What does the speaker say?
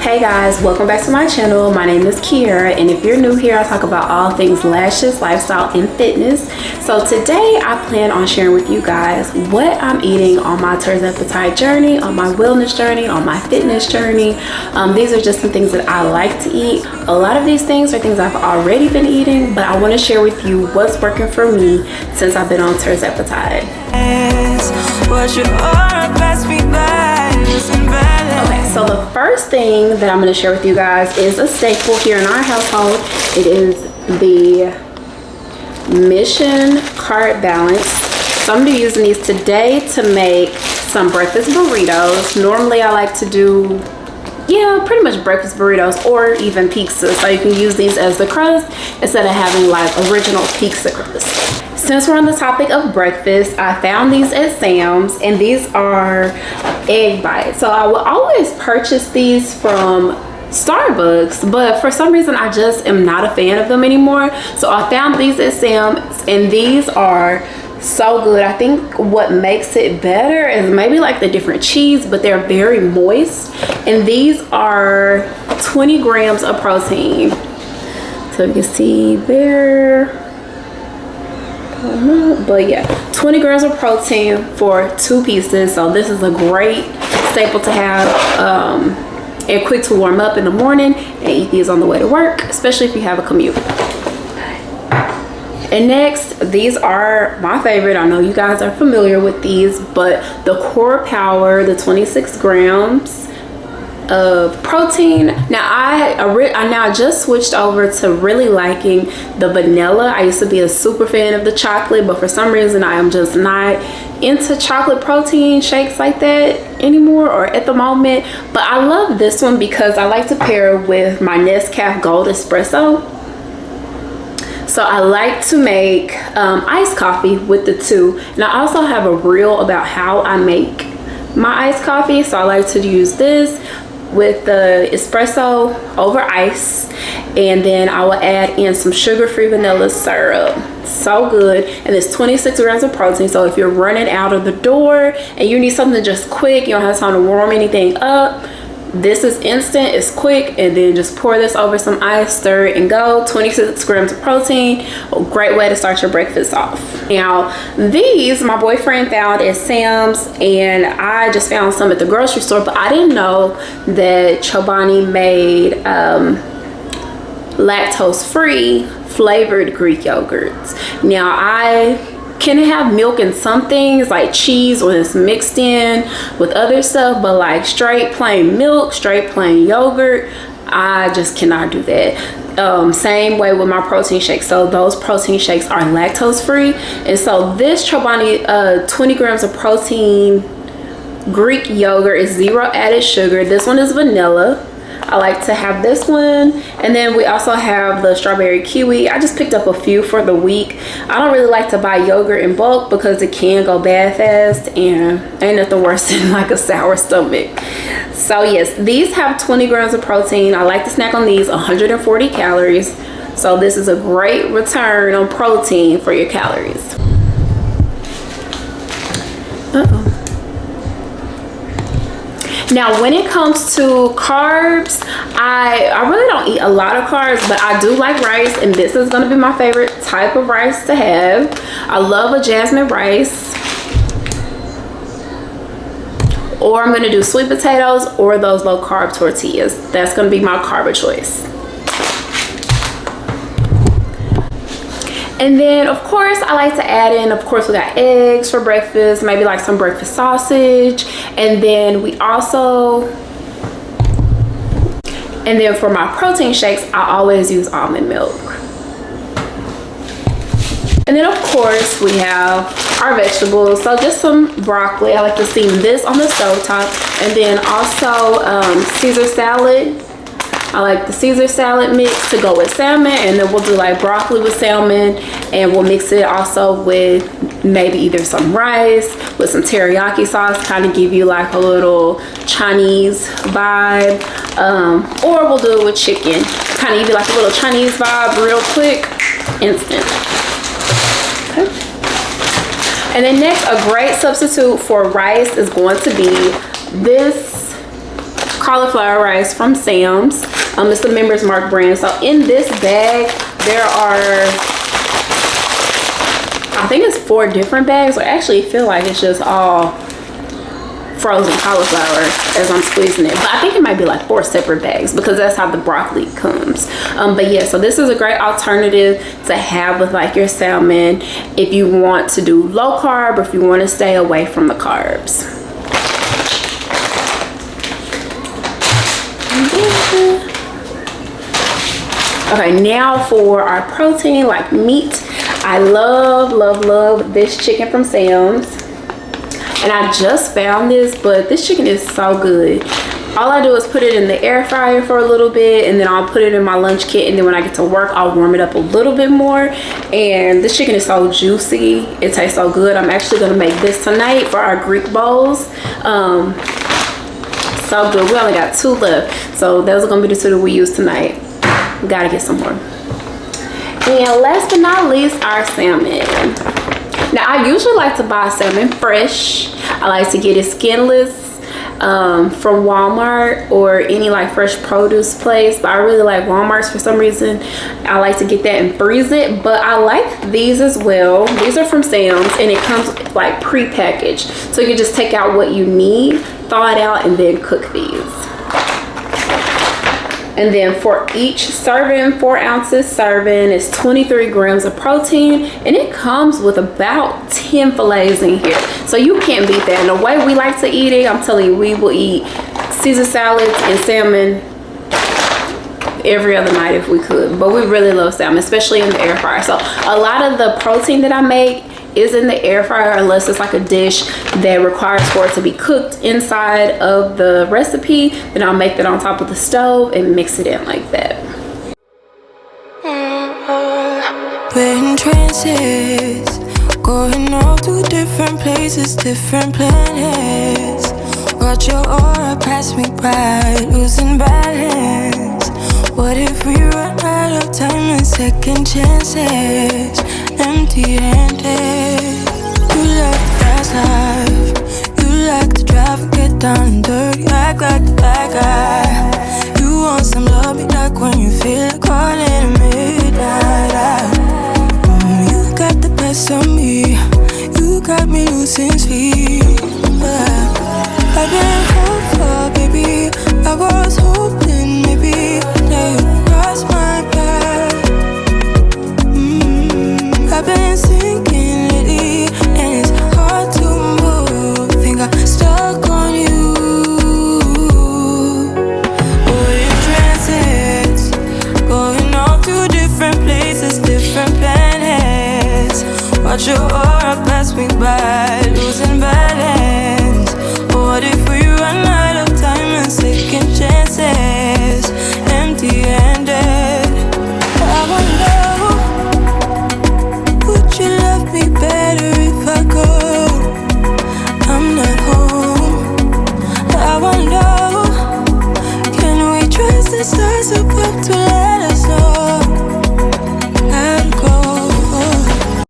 Hey guys, welcome back to my channel. My name is Kiera, and if you're new here, I talk about all things lashes, lifestyle, and fitness. So today I plan on sharing with you guys what I'm eating on my Tirzepatide journey, on my wellness journey, on my fitness journey. These are just some things that I like to eat. A lot of these things are things I've already been eating, but I want to share with you what's working for me since I've been on Tirzepatide. Okay, so the first thing that I'm going to share with you guys is a staple here in our household. It is the Mission Carb Balance. So I'm going to be using these today to make some breakfast burritos. Normally I like to do, pretty much breakfast burritos or even pizza. So you can use these as the crust instead of having like original pizza crust. Since we're on the topic of breakfast, I found these at Sam's, and these are egg bites. So I will always purchase these from Starbucks, but for some reason I just am not a fan of them anymore. So I found these at Sam's, and these are so good. I think what makes it better is maybe like the different cheese, but they're very moist, and these are 20 grams of protein. So you can see there, but yeah, 20 grams of protein for 2 pieces. So this is a great staple to have and quick to warm up in the morning and eat these on the way to work, especially if you have a commute. And next, these are my favorite. I know you guys are familiar with these, but the Core Power, the 26 grams of protein. Now I just switched over to really liking the vanilla. I used to be a super fan of the chocolate, but for some reason I am just not into chocolate protein shakes like that anymore, or at the moment. But I love this one because I like to pair it with my Nescafe Gold Espresso. So I like to make iced coffee with the two. And I also have a reel about how I make my iced coffee. So I like to use this with the espresso over ice, and then I will add in some sugar-free vanilla syrup. So good. And it's 26 grams of protein. So if you're running out of the door and you need something just quick, you don't have time to warm anything up, this is instant, it's quick, and then just pour this over some ice, stir it, and go. 26 grams of protein, a great way to start your breakfast off. Now these my boyfriend found at Sam's, and I just found some at the grocery store, but I didn't know that Chobani made lactose-free flavored Greek yogurts. Now I can have milk in some things like cheese when it's mixed in with other stuff, but like straight plain milk, straight plain yogurt, I just cannot do that. Same way with my protein shakes. So those protein shakes are lactose free, and so this Chobani 20 grams of protein Greek yogurt is 0 added sugar. This one is vanilla. I like to have this one. And then we also have the strawberry kiwi. I just picked up a few for the week. I don't really like to buy yogurt in bulk because it can go bad fast, and ain't nothing worse than like a sour stomach. So yes, these have 20 grams of protein. I like to snack on these, 140 calories. So this is a great return on protein for your calories. Now when it comes to carbs, I really don't eat a lot of carbs, but I do like rice, and this is going to be my favorite type of rice to have. I love a jasmine rice, or I'm going to do sweet potatoes or those low carb tortillas. That's going to be my carb of choice. And then of course I like to add in, of course we got eggs for breakfast, maybe like some breakfast sausage, and then for my protein shakes I always use almond milk. And then of course we have our vegetables. So just some broccoli. I like to season this on the stovetop, and then also Caesar salad. I like the Caesar salad mix to go with salmon, and then we'll do like broccoli with salmon, and we'll mix it also with maybe either some rice with some teriyaki sauce, kind of give you like a little Chinese vibe, or we'll do it with chicken, kind of give you like a little Chinese vibe real quick, instant. Okay. And then next, a great substitute for rice is going to be this cauliflower rice from Sam's. It's the Members Mark brand. So in this bag, there are, I think it's 4 different bags. I actually feel like it's just all frozen cauliflower as I'm squeezing it, but I think it might be like 4 separate bags because that's how the broccoli comes. But yeah, so this is a great alternative to have with like your salmon if you want to do low carb or if you want to stay away from the carbs. Okay, now for our protein, like meat. I love this chicken from Sam's. And I just found this, but this chicken is so good. All I do is put it in the air fryer for a little bit, and then I'll put it in my lunch kit, and then when I get to work, I'll warm it up a little bit more. And this chicken is so juicy. It tastes so good. I'm actually gonna make this tonight for our Greek bowls. So good. We only got 2 left. So those are gonna be the 2 that we use tonight. We gotta get some more. And last but not least, our salmon. Now, I usually like to buy salmon fresh. I like to get it skinless from Walmart or any like fresh produce place, but I really like Walmart's for some reason. I like to get that and freeze it, but I like these as well. These are from Sam's, and it comes like pre-packaged, so you can just take out what you need, thaw it out, and then cook these. And then for each serving, 4 ounces serving is 23 grams of protein, and it comes with about 10 fillets in here. So you can't beat that. And the way we like to eat it, I'm telling you, we will eat Caesar salads and salmon every other night if we could. But we really love salmon, especially in the air fryer. So a lot of the protein that I make is in the air fryer, unless it's like a dish that requires for it to be cooked inside of the recipe. Then I'll make that on top of the stove and mix it in like that. We're in trances, going off to different places, different planets. Watch your aura pass me by, losing balance. What if we run out of time and second chances? Empty-handed. You like the fast life, you like to drive and get down and dirty. Act like the bad guy.